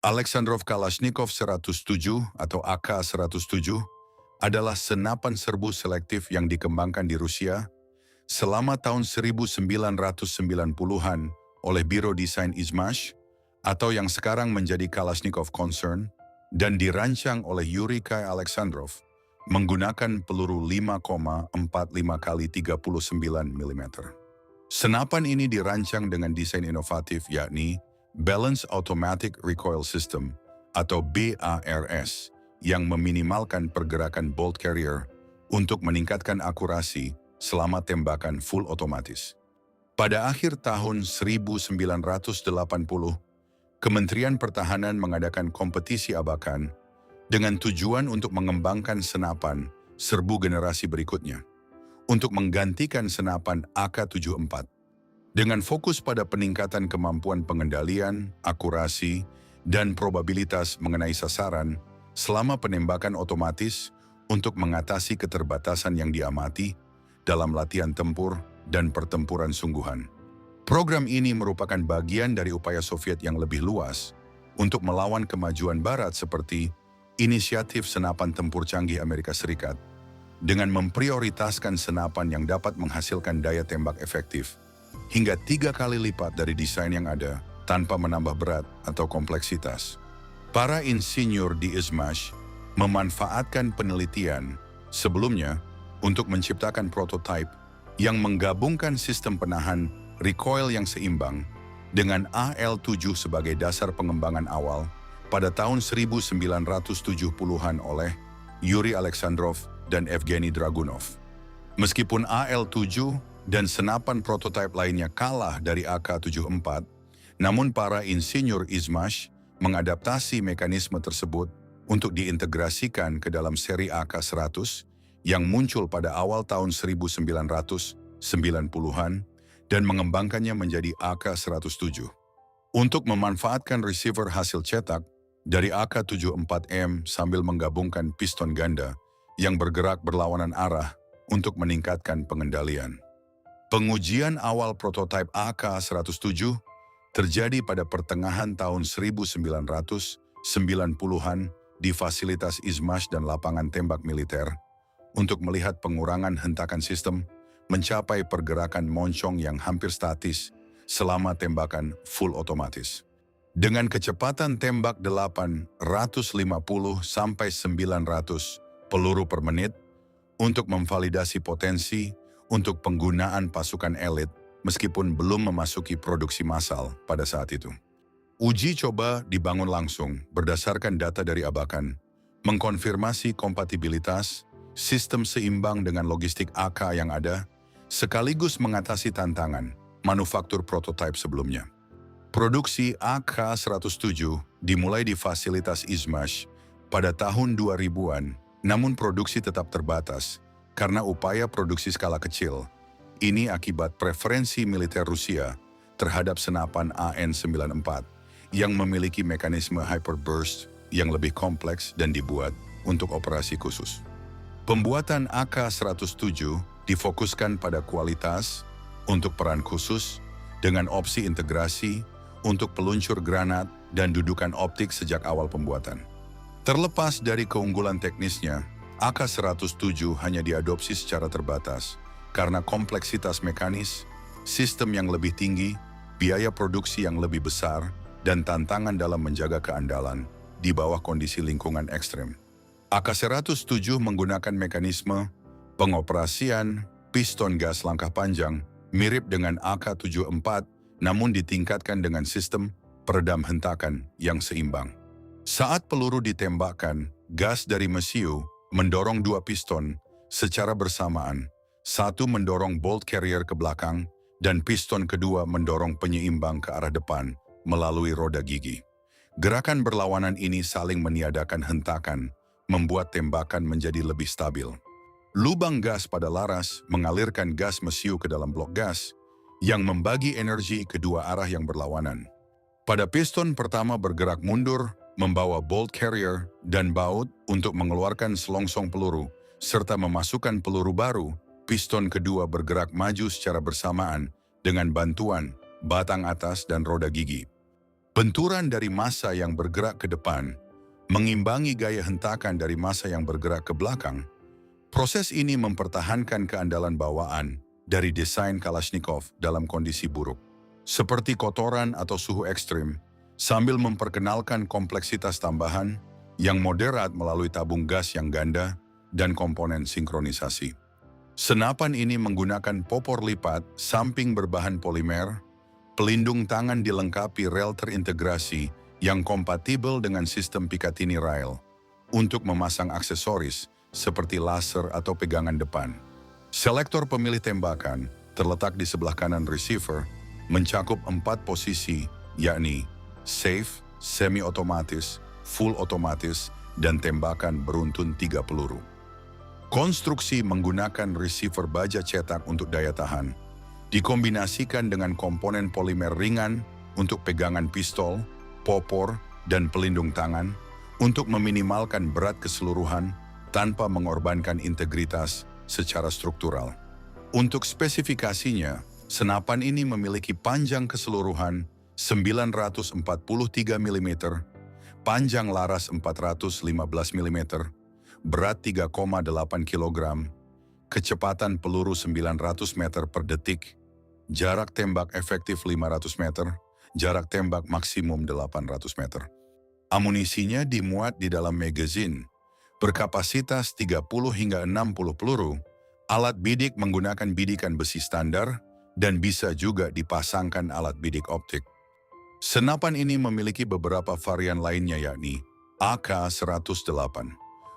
Alexandrov Kalashnikov 107 atau AK-107 adalah senapan serbu selektif yang dikembangkan di Rusia selama tahun 1990-an oleh Biro Desain Izmash atau yang sekarang menjadi Kalashnikov Concern dan dirancang oleh Yuri Kai Alexandrov menggunakan peluru 5,45 kali 39 mm. Senapan ini dirancang dengan desain inovatif yakni Balanced Automatic Recoil System atau BARS yang meminimalkan pergerakan bolt carrier untuk meningkatkan akurasi selama tembakan full otomatis. Pada akhir tahun 1980, Kementerian Pertahanan mengadakan kompetisi abakan dengan tujuan untuk mengembangkan senapan serbu generasi berikutnya untuk menggantikan senapan AK-74. Dengan fokus pada peningkatan kemampuan pengendalian, akurasi, dan probabilitas mengenai sasaran selama penembakan otomatis untuk mengatasi keterbatasan yang diamati dalam latihan tempur dan pertempuran sungguhan. Program ini merupakan bagian dari upaya Soviet yang lebih luas untuk melawan kemajuan Barat seperti inisiatif senapan tempur canggih Amerika Serikat dengan memprioritaskan senapan yang dapat menghasilkan daya tembak efektif hingga 3 kali lipat dari desain yang ada tanpa menambah berat atau kompleksitas. Para insinyur di Izmash memanfaatkan penelitian sebelumnya untuk menciptakan prototipe yang menggabungkan sistem penahan recoil yang seimbang dengan AL-7 sebagai dasar pengembangan awal pada tahun 1970-an oleh Yuri Alexandrov dan Evgeny Dragunov. Meskipun AL-7 dan senapan prototipe lainnya kalah dari AK-74, namun para insinyur Izmash mengadaptasi mekanisme tersebut untuk diintegrasikan ke dalam seri AK-100 yang muncul pada awal tahun 1990-an dan mengembangkannya menjadi AK-107. Untuk memanfaatkan receiver hasil cetak dari AK-74M sambil menggabungkan piston ganda yang bergerak berlawanan arah untuk meningkatkan pengendalian. Pengujian awal prototipe AK-107 terjadi pada pertengahan tahun 1990-an di fasilitas Izmash dan lapangan tembak militer untuk melihat pengurangan hentakan sistem mencapai pergerakan moncong yang hampir statis selama tembakan full otomatis. Dengan kecepatan tembak 850-900 peluru per menit untuk memvalidasi potensi untuk penggunaan pasukan elit meskipun belum memasuki produksi massal pada saat itu. Uji coba dibangun langsung berdasarkan data dari abakan, mengkonfirmasi kompatibilitas, sistem seimbang dengan logistik AK yang ada, sekaligus mengatasi tantangan manufaktur prototipe sebelumnya. Produksi AK-107 dimulai di fasilitas Izmash pada tahun 2000-an, namun produksi tetap terbatas karena upaya produksi skala kecil. Ini akibat preferensi militer Rusia terhadap senapan AN-94 yang memiliki mekanisme hyperburst yang lebih kompleks dan dibuat untuk operasi khusus. Pembuatan AK-107 difokuskan pada kualitas untuk peran khusus dengan opsi integrasi untuk peluncur granat dan dudukan optik sejak awal pembuatan. Terlepas dari keunggulan teknisnya, AK-107 hanya diadopsi secara terbatas karena kompleksitas mekanis, sistem yang lebih tinggi, biaya produksi yang lebih besar, dan tantangan dalam menjaga keandalan di bawah kondisi lingkungan ekstrem. AK-107 menggunakan mekanisme pengoperasian piston gas langkah panjang mirip dengan AK-74 namun ditingkatkan dengan sistem peredam hentakan yang seimbang. Saat peluru ditembakkan, gas dari mesiu mendorong 2 piston secara bersamaan, satu mendorong bolt carrier ke belakang dan piston kedua mendorong penyeimbang ke arah depan melalui roda gigi. Gerakan berlawanan ini saling meniadakan hentakan, membuat tembakan menjadi lebih stabil. Lubang gas pada laras mengalirkan gas mesiu ke dalam blok gas yang membagi energi kedua arah yang berlawanan. Pada piston pertama bergerak mundur, membawa bolt carrier dan baut untuk mengeluarkan selongsong peluru, serta memasukkan peluru baru, piston kedua bergerak maju secara bersamaan dengan bantuan batang atas dan roda gigi. Benturan dari massa yang bergerak ke depan mengimbangi gaya hentakan dari massa yang bergerak ke belakang. Proses ini mempertahankan keandalan bawaan dari desain Kalashnikov dalam kondisi buruk, seperti kotoran atau suhu ekstrim, sambil memperkenalkan kompleksitas tambahan yang moderat melalui tabung gas yang ganda dan komponen sinkronisasi. Senapan ini menggunakan popor lipat samping berbahan polimer, pelindung tangan dilengkapi rel terintegrasi yang kompatibel dengan sistem Picatinny rail untuk memasang aksesoris seperti laser atau pegangan depan. Selektor pemilih tembakan terletak di sebelah kanan receiver, mencakup 4 posisi, yakni safe, semi-otomatis, full otomatis, dan tembakan beruntun 3 peluru. Konstruksi menggunakan receiver baja cetak untuk daya tahan, dikombinasikan dengan komponen polimer ringan untuk pegangan pistol, popor, dan pelindung tangan untuk meminimalkan berat keseluruhan tanpa mengorbankan integritas secara struktural. Untuk spesifikasinya, senapan ini memiliki panjang keseluruhan 943 mm, panjang laras 415 mm, berat 3,8 kg, kecepatan peluru 900 meter per detik, jarak tembak efektif 500 meter, jarak tembak maksimum 800 meter. Amunisinya dimuat di dalam magazine, berkapasitas 30 hingga 60 peluru. Alat bidik menggunakan bidikan besi standar dan bisa juga dipasangkan alat bidik optik. Senapan ini memiliki beberapa varian lainnya, yakni AK-108,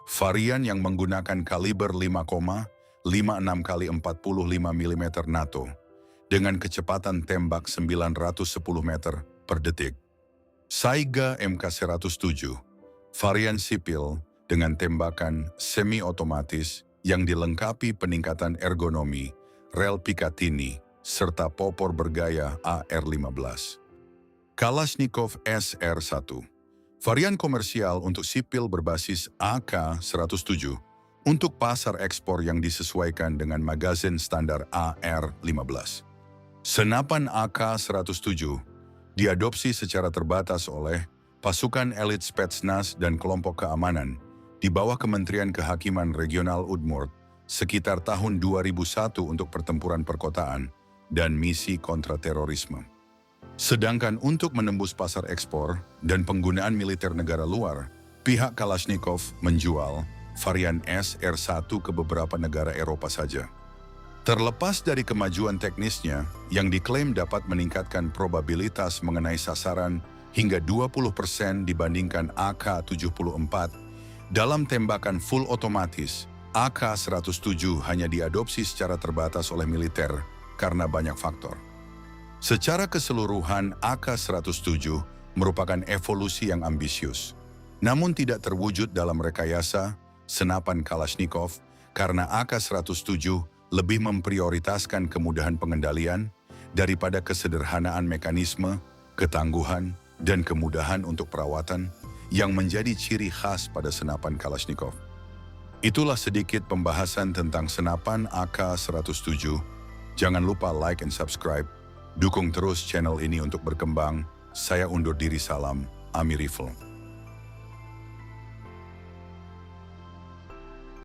varian yang menggunakan kaliber 5,56 x 45 mm NATO dengan kecepatan tembak 910 meter per detik. Saiga MK-107, varian sipil dengan tembakan semi-otomatis yang dilengkapi peningkatan ergonomi, rel Picatinny, serta popor bergaya AR-15. Kalashnikov SR-1, varian komersial untuk sipil berbasis AK-107 untuk pasar ekspor yang disesuaikan dengan magazin standar AR-15. Senapan AK-107 diadopsi secara terbatas oleh pasukan elit Spetsnaz dan kelompok keamanan di bawah Kementerian Kehakiman Regional Udmurt sekitar tahun 2001 untuk pertempuran perkotaan dan misi kontraterorisme. Sedangkan untuk menembus pasar ekspor dan penggunaan militer negara luar, pihak Kalashnikov menjual varian SR-1 ke beberapa negara Eropa saja. Terlepas dari kemajuan teknisnya yang diklaim dapat meningkatkan probabilitas mengenai sasaran hingga 20% dibandingkan AK-74, dalam tembakan full otomatis, AK-107 hanya diadopsi secara terbatas oleh militer karena banyak faktor. Secara keseluruhan, AK-107 merupakan evolusi yang ambisius, namun tidak terwujud dalam rekayasa senapan Kalashnikov karena AK-107 lebih memprioritaskan kemudahan pengendalian daripada kesederhanaan mekanisme, ketangguhan, dan kemudahan untuk perawatan yang menjadi ciri khas pada senapan Kalashnikov. Itulah sedikit pembahasan tentang senapan AK-107. Jangan lupa like and subscribe. Dukung terus channel ini untuk berkembang. Saya undur diri, salam Ami Rifle.